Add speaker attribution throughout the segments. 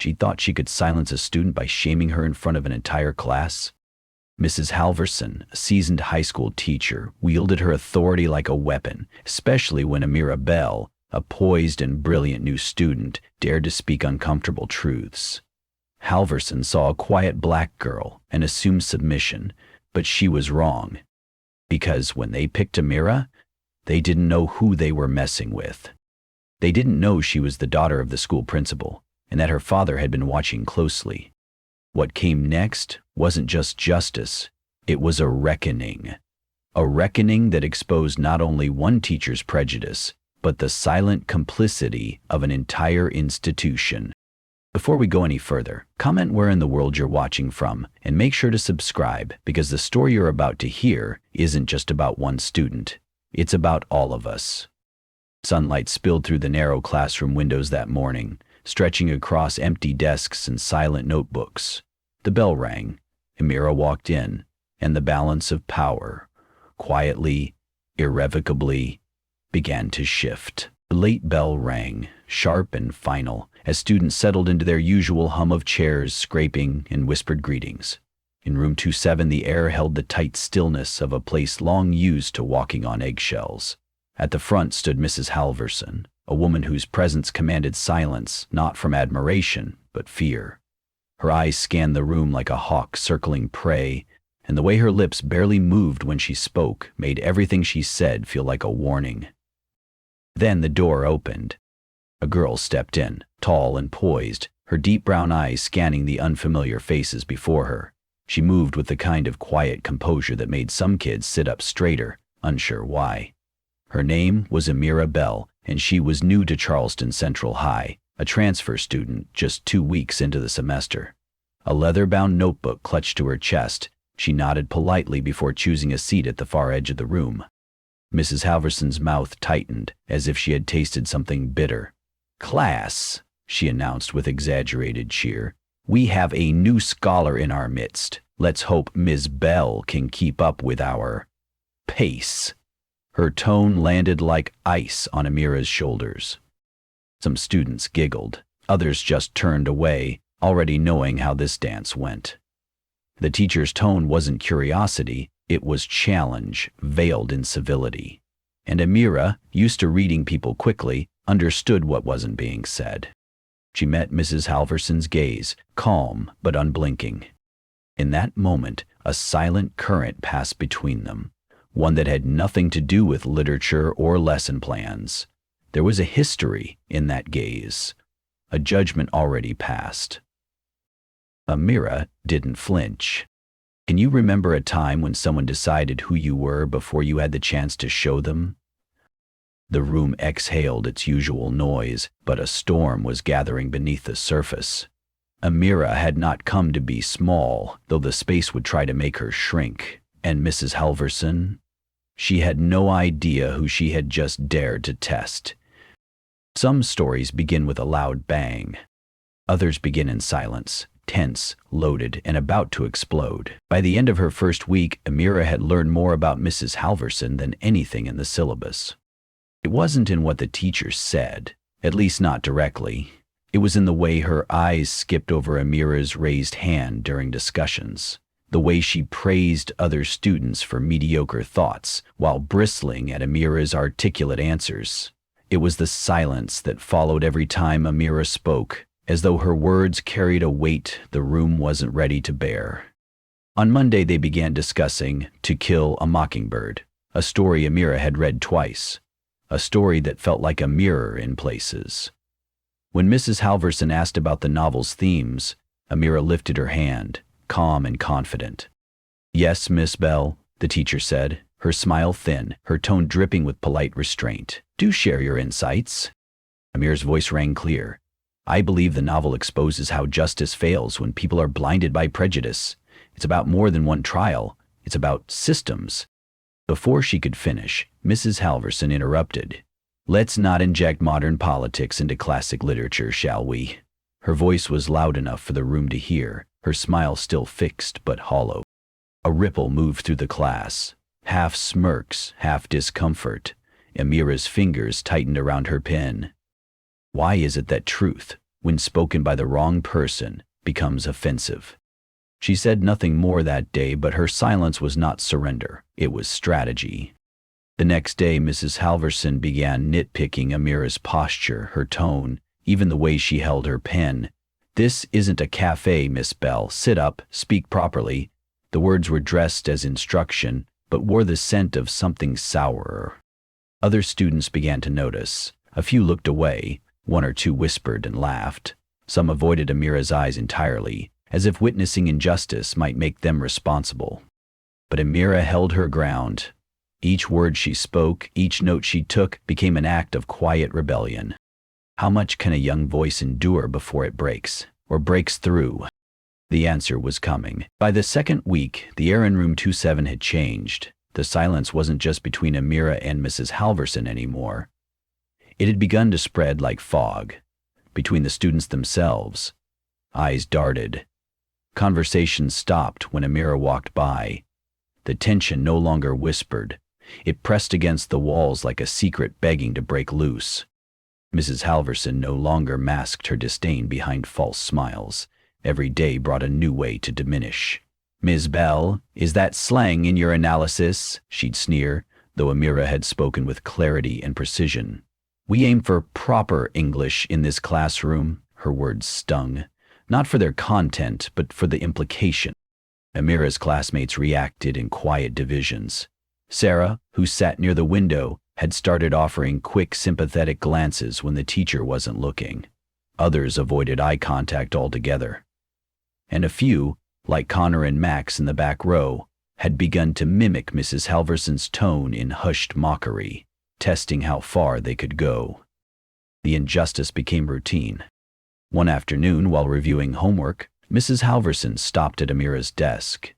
Speaker 1: She thought she could silence a student by shaming her in front of an entire class. Mrs. Halverson, a seasoned high school teacher, wielded her authority like a weapon, especially when Amira Bell, a poised and brilliant new student, dared to speak uncomfortable truths. Halverson saw a quiet black girl and assumed submission, but she was wrong. Because when they picked Amira, they didn't know who they were messing with. They didn't know she was the daughter of the school principal, and that her father had been watching closely. What came next wasn't just justice, it was a reckoning. A reckoning that exposed not only one teacher's prejudice, but the silent complicity of an entire institution. Before we go any further, comment where in the world you're watching from, and make sure to subscribe, because the story you're about to hear isn't just about one student, it's about all of us. Sunlight spilled through the narrow classroom windows that morning, stretching across empty desks and silent notebooks. The bell rang. Amira walked in, and the balance of power, quietly, irrevocably, began to shift. The late bell rang, sharp and final, as students settled into their usual hum of chairs scraping and whispered greetings. In room 27, the air held the tight stillness of a place long used to walking on eggshells. At the front stood Mrs. Halverson, a woman whose presence commanded silence, not from admiration, but fear. Her eyes scanned the room like a hawk circling prey, and the way her lips barely moved when she spoke made everything she said feel like a warning. Then the door opened. A girl stepped in, tall and poised, her deep brown eyes scanning the unfamiliar faces before her. She moved with the kind of quiet composure that made some kids sit up straighter, unsure why. Her name was Amira Bell, and she was new to Charleston Central High, a transfer student just 2 weeks into the semester. A leather-bound notebook clutched to her chest, she nodded politely before choosing a seat at the far edge of the room. Mrs. Halverson's mouth tightened, as if she had tasted something bitter. "Class," she announced with exaggerated cheer, "we have a new scholar in our midst. Let's hope Ms. Bell can keep up with our pace." Her tone landed like ice on Amira's shoulders. Some students giggled, others just turned away, already knowing how this dance went. The teacher's tone wasn't curiosity, it was challenge, veiled in civility. And Amira, used to reading people quickly, understood what wasn't being said. She met Mrs. Halverson's gaze, calm but unblinking. In that moment, a silent current passed between them, one that had nothing to do with literature or lesson plans. There was a history in that gaze, a judgment already passed. Amira didn't flinch. Can you remember a time when someone decided who you were before you had the chance to show them? The room exhaled its usual noise, but a storm was gathering beneath the surface. Amira had not come to be small, though the space would try to make her shrink. And Mrs. Halverson? She had no idea who she had just dared to test. Some stories begin with a loud bang. Others begin in silence, tense, loaded, and about to explode. By the end of her first week, Amira had learned more about Mrs. Halverson than anything in the syllabus. It wasn't in what the teacher said, at least not directly. It was in the way her eyes skipped over Amira's raised hand during discussions, the way she praised other students for mediocre thoughts while bristling at Amira's articulate answers. It was the silence that followed every time Amira spoke, as though her words carried a weight the room wasn't ready to bear. On Monday they began discussing To Kill a Mockingbird, a story Amira had read twice, a story that felt like a mirror in places. When Mrs. Halverson asked about the novel's themes, Amira lifted her hand, calm and confident. "Yes, Miss Bell," the teacher said, her smile thin, her tone dripping with polite restraint. "Do share your insights." Amira's voice rang clear. "I believe the novel exposes how justice fails when people are blinded by prejudice. It's about more than one trial. It's about systems." Before she could finish, Mrs. Halverson interrupted. "Let's not inject modern politics into classic literature, shall we?" Her voice was loud enough for the room to hear, her smile still fixed but hollow. A ripple moved through the class, half smirks, half discomfort. Amira's fingers tightened around her pen. "Why is it that truth, when spoken by the wrong person, becomes offensive. She said nothing more that day, but her silence was not surrender, it was strategy. The next day, Mrs. Halverson began nitpicking Amira's posture, her tone, even the way she held her pen. "This isn't a cafe, Miss Bell. Sit up, speak properly." The words were dressed as instruction, but wore the scent of something sourer. Other students began to notice. A few looked away, one or two whispered and laughed. Some avoided Amira's eyes entirely, as if witnessing injustice might make them responsible. But Amira held her ground. Each word she spoke, each note she took, became an act of quiet rebellion. How much can a young voice endure before it breaks, or breaks through? The answer was coming. By the second week, the air in room 27 had changed. The silence wasn't just between Amira and Mrs. Halverson anymore. It had begun to spread like fog, between the students themselves. Eyes darted. Conversations stopped when Amira walked by. The tension no longer whispered. It pressed against the walls like a secret begging to break loose. Mrs. Halverson no longer masked her disdain behind false smiles. Every day brought a new way to diminish. "Ms. Bell, is that slang in your analysis?" she'd sneer, though Amira had spoken with clarity and precision. "We aim for proper English in this classroom," her words stung, not for their content, but for the implication. Amira's classmates reacted in quiet divisions. Sarah, who sat near the window, had started offering quick, sympathetic glances when the teacher wasn't looking. Others avoided eye contact altogether. And a few, like Connor and Max in the back row, had begun to mimic Mrs. Halverson's tone in hushed mockery, testing how far they could go. The injustice became routine. One afternoon, while reviewing homework, Mrs. Halverson stopped at Amira's desk.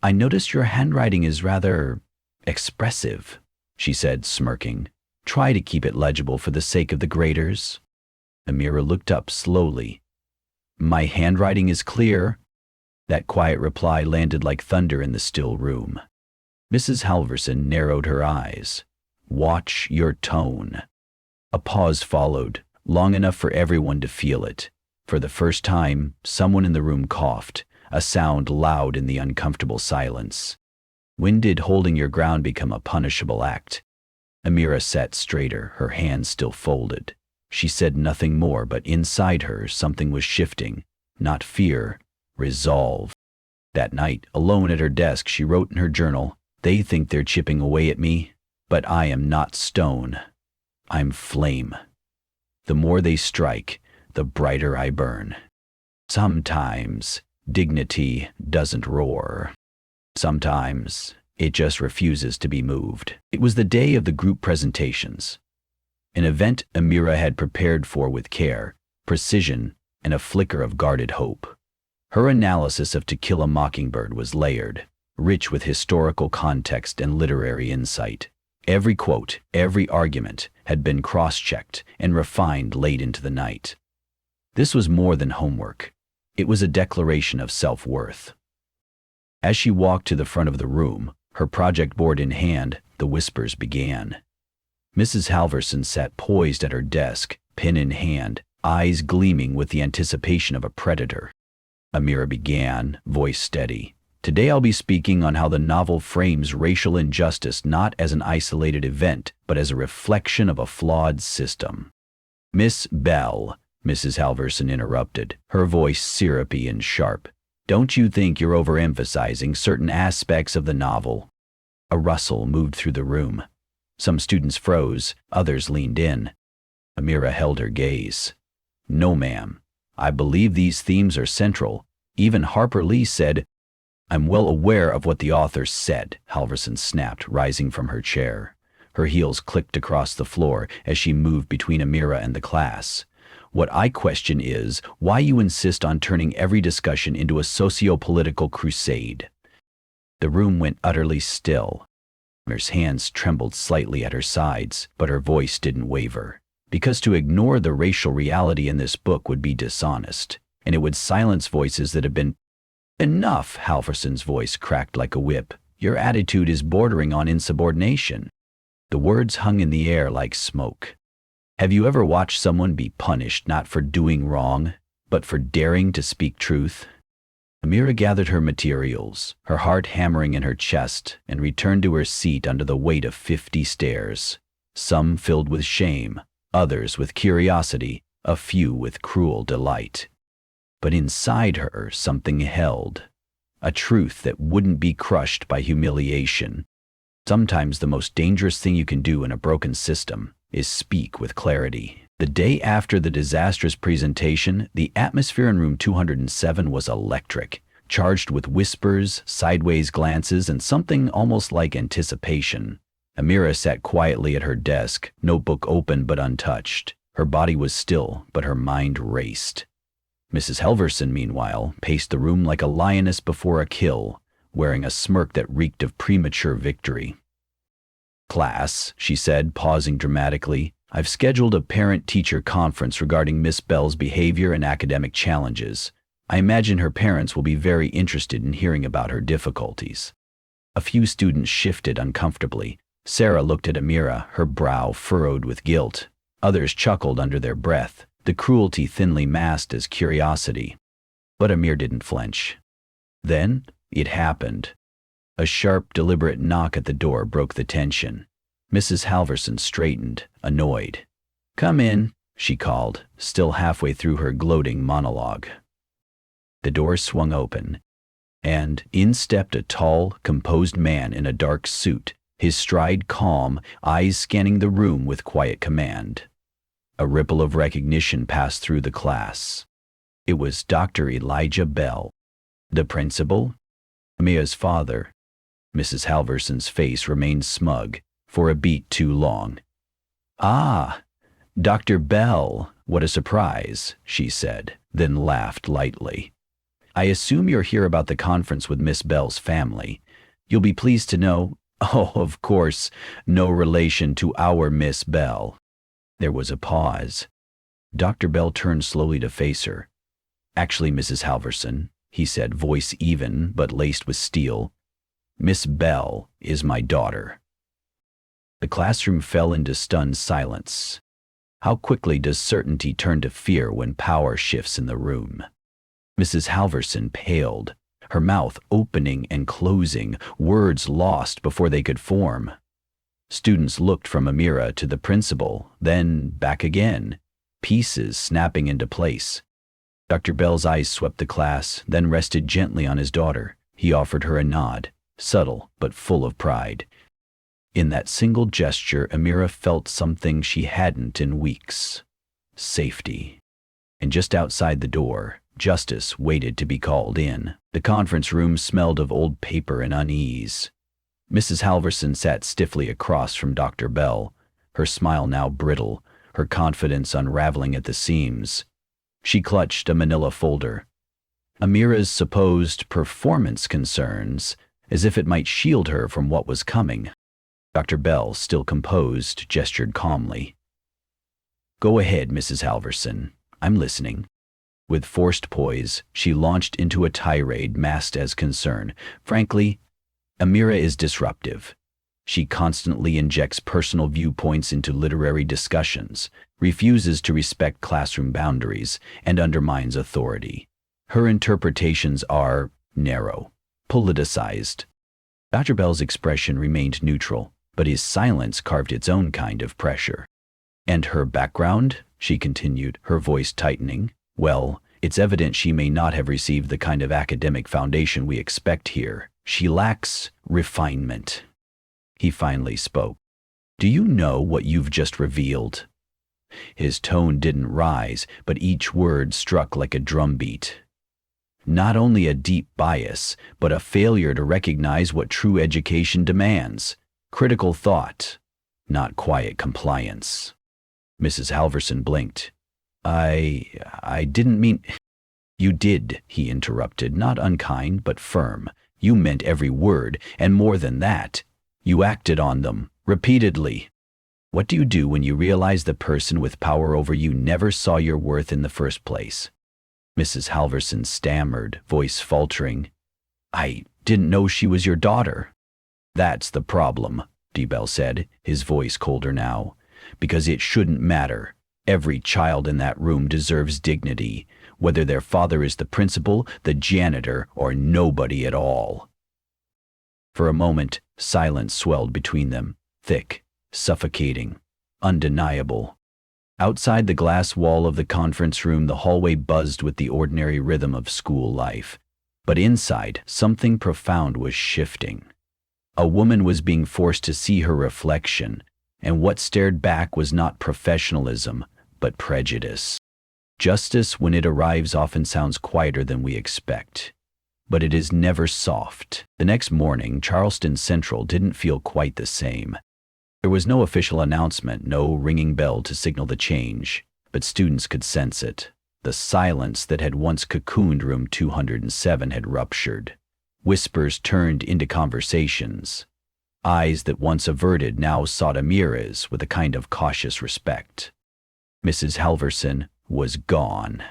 Speaker 1: "I noticed your handwriting is rather expressive," she said, smirking. "Try to keep it legible for the sake of the graders." Amira looked up slowly. "My handwriting is clear." That quiet reply landed like thunder in the still room. Mrs. Halverson narrowed her eyes. "Watch your tone." A pause followed, long enough for everyone to feel it. For the first time, someone in the room coughed, a sound loud in the uncomfortable silence. When did holding your ground become a punishable act? Amira sat straighter, her hands still folded. She said nothing more, but inside her something was shifting. Not fear, resolve. That night, alone at her desk, she wrote in her journal, "They think they're chipping away at me, but I am not stone. I'm flame. The more they strike, the brighter I burn. Sometimes dignity doesn't roar. Sometimes it just refuses to be moved." It was the day of the group presentations, an event Amira had prepared for with care, precision, and a flicker of guarded hope. Her analysis of To Kill a Mockingbird was layered, rich with historical context and literary insight. Every quote, every argument had been cross-checked and refined late into the night. This was more than homework. It was a declaration of self-worth. As she walked to the front of the room, her project board in hand, the whispers began. Mrs. Halverson sat poised at her desk, pen in hand, eyes gleaming with the anticipation of a predator. Amira began, voice steady. "Today I'll be speaking on how the novel frames racial injustice not as an isolated event, but as a reflection of a flawed system." "Miss Bell," Mrs. Halverson interrupted, her voice syrupy and sharp, "don't you think you're overemphasizing certain aspects of the novel?" A rustle moved through the room. Some students froze, others leaned in. Amira held her gaze. "No, ma'am. I believe these themes are central. Even Harper Lee said—" "I'm well aware of what the author said," Halverson snapped, rising from her chair. Her heels clicked across the floor as she moved between Amira and the class. "What I question is why you insist on turning every discussion into a socio-political crusade." The room went utterly still. Amira's hands trembled slightly at her sides, but her voice didn't waver. Because to ignore the racial reality in this book would be dishonest, and it would silence voices that have been— "Enough," Halverson's voice cracked like a whip. "Your attitude is bordering on insubordination." The words hung in the air like smoke. Have you ever watched someone be punished not for doing wrong, but for daring to speak truth? Amira gathered her materials, her heart hammering in her chest, and returned to her seat under the weight of 50 stares, some filled with shame, others with curiosity, a few with cruel delight. But inside her something held, a truth that wouldn't be crushed by humiliation. Sometimes the most dangerous thing you can do in a broken system is speak with clarity. The day after the disastrous presentation, the atmosphere in room 207 was electric, charged with whispers, sideways glances, and something almost like anticipation. Amira sat quietly at her desk, notebook open but untouched. Her body was still, but her mind raced. Mrs. Halverson, meanwhile, paced the room like a lioness before a kill, wearing a smirk that reeked of premature victory. "Class," she said, pausing dramatically, "I've scheduled a parent-teacher conference regarding Miss Bell's behavior and academic challenges. I imagine her parents will be very interested in hearing about her difficulties." A few students shifted uncomfortably. Sarah looked at Amira, her brow furrowed with guilt. Others chuckled under their breath, the cruelty thinly masked as curiosity. But Amir didn't flinch. Then it happened. A sharp, deliberate knock at the door broke the tension. Mrs. Halverson straightened, annoyed. "Come in," she called, still halfway through her gloating monologue. The door swung open, and in stepped a tall, composed man in a dark suit, his stride calm, eyes scanning the room with quiet command. A ripple of recognition passed through the class. It was Dr. Elijah Bell. The principal? Mia's father. Mrs. Halverson's face remained smug, for a beat too long. "Ah, Dr. Bell, what a surprise," she said, then laughed lightly. "I assume you're here about the conference with Miss Bell's family. You'll be pleased to know, oh, of course, no relation to our Miss Bell." There was a pause. Dr. Bell turned slowly to face her. "Actually, Mrs. Halverson," he said, voice even but laced with steel, "Miss Bell is my daughter." The classroom fell into stunned silence. How quickly does certainty turn to fear when power shifts in the room? Mrs. Halverson paled, her mouth opening and closing, words lost before they could form. Students looked from Amira to the principal, then back again, pieces snapping into place. Dr. Bell's eyes swept the class, then rested gently on his daughter. He offered her a nod, subtle but full of pride. In that single gesture, Amira felt something she hadn't in weeks. Safety. And just outside the door, Justice waited to be called in. The conference room smelled of old paper and unease. Mrs. Halverson sat stiffly across from Dr. Bell, her smile now brittle, her confidence unraveling at the seams. She clutched a manila folder. Amira's supposed performance concerns, as if it might shield her from what was coming. Dr. Bell, still composed, gestured calmly. "Go ahead, Mrs. Halverson. I'm listening." With forced poise, she launched into a tirade masked as concern. "Frankly, Amira is disruptive. She constantly injects personal viewpoints into literary discussions, refuses to respect classroom boundaries, and undermines authority. Her interpretations are narrow, politicized." Dr. Bell's expression remained neutral, but his silence carved its own kind of pressure. "And her background?" she continued, her voice tightening. "Well, it's evident she may not have received the kind of academic foundation we expect here. She lacks refinement." He finally spoke. "Do you know what you've just revealed?" His tone didn't rise, but each word struck like a drumbeat. Not only a deep bias, but a failure to recognize what true education demands: critical thought, not quiet compliance. Mrs. Halverson blinked. I didn't mean—" "You did," he interrupted, not unkind, but firm. "You meant every word, and more than that. You acted on them, repeatedly. What do you do when you realize the person with power over you never saw your worth in the first place?" Mrs. Halverson stammered, voice faltering. "I didn't know she was your daughter." "That's the problem," D. Bell said, his voice colder now. because it shouldn't matter. Every child in that room deserves dignity, whether their father is the principal, the janitor, or nobody at all. For a moment, silence swelled between them, thick, suffocating, undeniable. Outside the glass wall of the conference room, the hallway buzzed with the ordinary rhythm of school life. But inside, something profound was shifting. A woman was being forced to see her reflection, and what stared back was not professionalism, but prejudice. Justice, when it arrives, often sounds quieter than we expect. But it is never soft. The next morning, Charleston Central didn't feel quite the same. There was no official announcement, no ringing bell to signal the change, but students could sense it. The silence that had once cocooned room 207 had ruptured. Whispers turned into conversations. Eyes that once averted now sought Amira's with a kind of cautious respect. Mrs. Halverson was gone.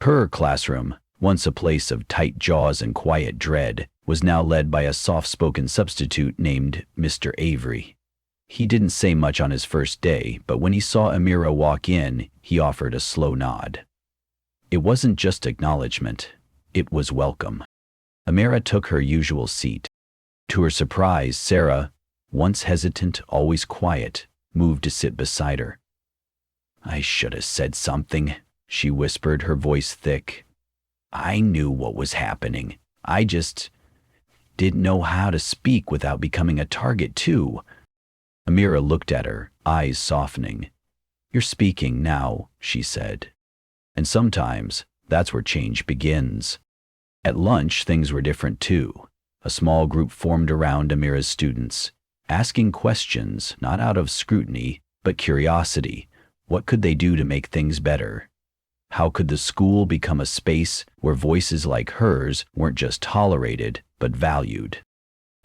Speaker 1: Her classroom, once a place of tight jaws and quiet dread, was now led by a soft-spoken substitute named Mr. Avery. He didn't say much on his first day, but when he saw Amira walk in, he offered a slow nod. It wasn't just acknowledgement, it was welcome. Amira took her usual seat. To her surprise, Sarah, once hesitant, always quiet, moved to sit beside her. "I should have said something," she whispered, her voice thick. "I knew what was happening. I just didn't know how to speak without becoming a target too." Amira looked at her, eyes softening. "You're speaking now," she said. And sometimes, that's where change begins. At lunch, things were different too. A small group formed around Amira's students, asking questions, not out of scrutiny, but curiosity. What could they do to make things better? How could the school become a space where voices like hers weren't just tolerated, but valued?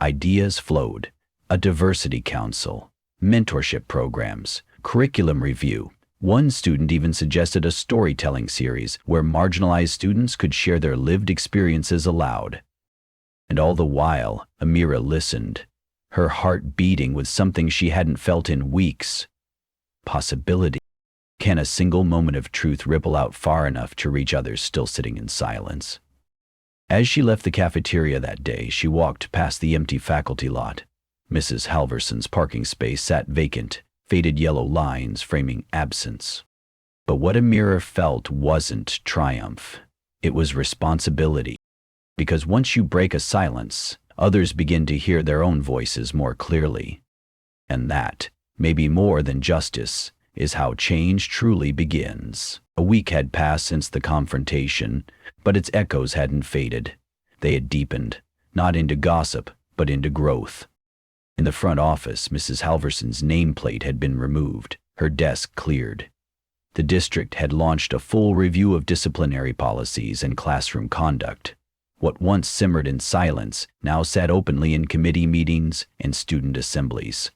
Speaker 1: Ideas flowed. A diversity council, mentorship programs, curriculum review. One student even suggested a storytelling series where marginalized students could share their lived experiences aloud. And all the while, Amira listened, her heart beating with something she hadn't felt in weeks. Possibility. Can a single moment of truth ripple out far enough to reach others still sitting in silence? As she left the cafeteria that day, she walked past the empty faculty lot. Mrs. Halverson's parking space sat vacant, faded yellow lines framing absence. But what Amira felt wasn't triumph. It was responsibility. Because once you break a silence, others begin to hear their own voices more clearly. And that, maybe more than justice, is how change truly begins. A week had passed since the confrontation, but its echoes hadn't faded. They had deepened, not into gossip, but into growth. In the front office, Mrs. Halverson's nameplate had been removed, her desk cleared. The district had launched a full review of disciplinary policies and classroom conduct. What once simmered in silence now sat openly in committee meetings and student assemblies.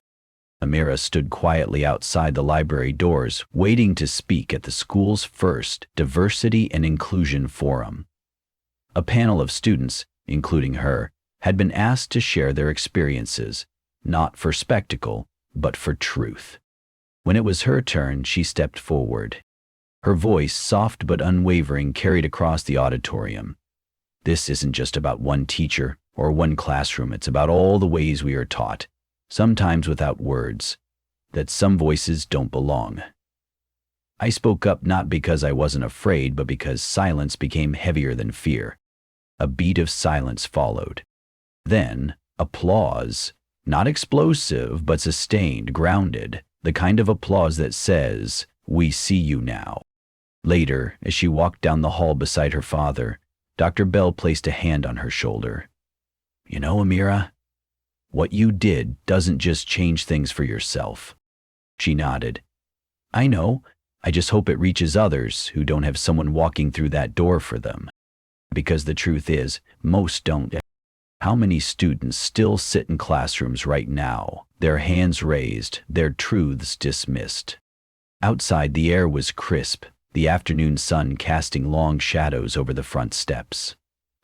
Speaker 1: Amira stood quietly outside the library doors, waiting to speak at the school's first Diversity and Inclusion Forum. A panel of students, including her, had been asked to share their experiences, not for spectacle, but for truth. When it was her turn, she stepped forward. Her voice, soft but unwavering, carried across the auditorium. This isn't just about one teacher or one classroom, it's about all the ways we are taught, sometimes without words, that some voices don't belong. I spoke up not because I wasn't afraid, but because silence became heavier than fear. A beat of silence followed. Then, applause, not explosive, but sustained, grounded, the kind of applause that says, "We see you now." Later, as she walked down the hall beside her father, Dr. Bell placed a hand on her shoulder. "You know, Amira, what you did doesn't just change things for yourself." She nodded. "I know. I just hope it reaches others who don't have someone walking through that door for them. Because the truth is, most don't." How many students still sit in classrooms right now, their hands raised, their truths dismissed? Outside, the air was crisp, the afternoon sun casting long shadows over the front steps.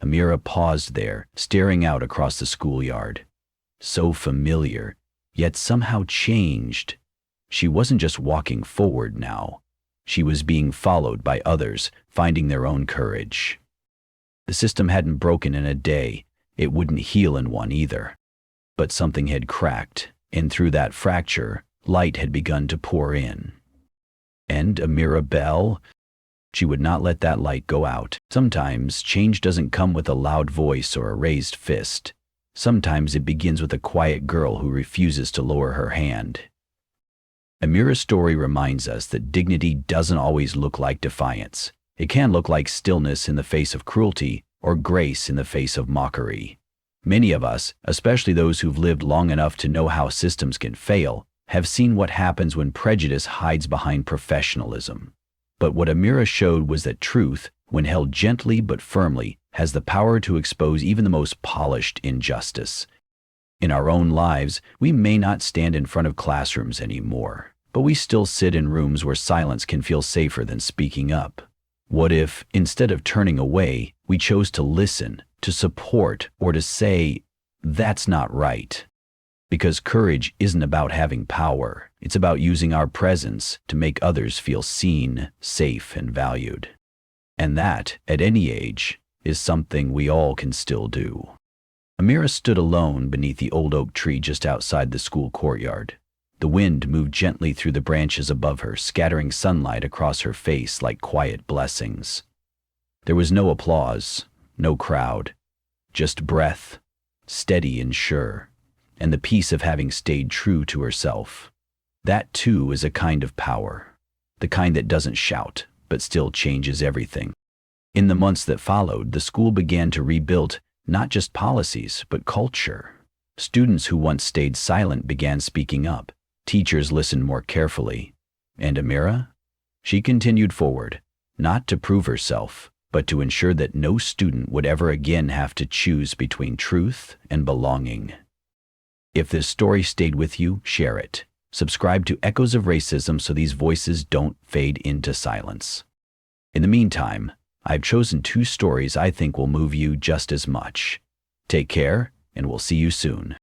Speaker 1: Amira paused there, staring out across the schoolyard. So familiar, yet somehow changed. she wasn't just walking forward now. She was being followed by others, finding their own courage. The system hadn't broken in a day. It wouldn't heal in one either. But something had cracked, and through that fracture, light had begun to pour in. And Amira Bell? She would not let that light go out. Sometimes change doesn't come with a loud voice or a raised fist. Sometimes it begins with a quiet girl who refuses to lower her hand. Amira's story reminds us that dignity doesn't always look like defiance. It can look like stillness in the face of cruelty or grace in the face of mockery. Many of us, especially those who've lived long enough to know how systems can fail, have seen what happens when prejudice hides behind professionalism. But what Amira showed was that truth, when held gently but firmly, has the power to expose even the most polished injustice. In our own lives, we may not stand in front of classrooms anymore, but we still sit in rooms where silence can feel safer than speaking up. What if, instead of turning away, we chose to listen, to support, or to say, "That's not right"? Because courage isn't about having power. It's about using our presence to make others feel seen, safe, and valued. And that, at any age, is something we all can still do. Amira stood alone beneath the old oak tree just outside the school courtyard. The wind moved gently through the branches above her, scattering sunlight across her face like quiet blessings. There was no applause, no crowd, just breath, steady and sure, and the peace of having stayed true to herself. That, too, is a kind of power, the kind that doesn't shout, but still changes everything. In the months that followed, the school began to rebuild not just policies, but culture. Students who once stayed silent began speaking up. Teachers listened more carefully. And Amira? She continued forward, not to prove herself, but to ensure that no student would ever again have to choose between truth and belonging. If this story stayed with you, share it. Subscribe to Echoes of Racism so these voices don't fade into silence. In the meantime, I've chosen 2 stories I think will move you just as much. Take care, and we'll see you soon.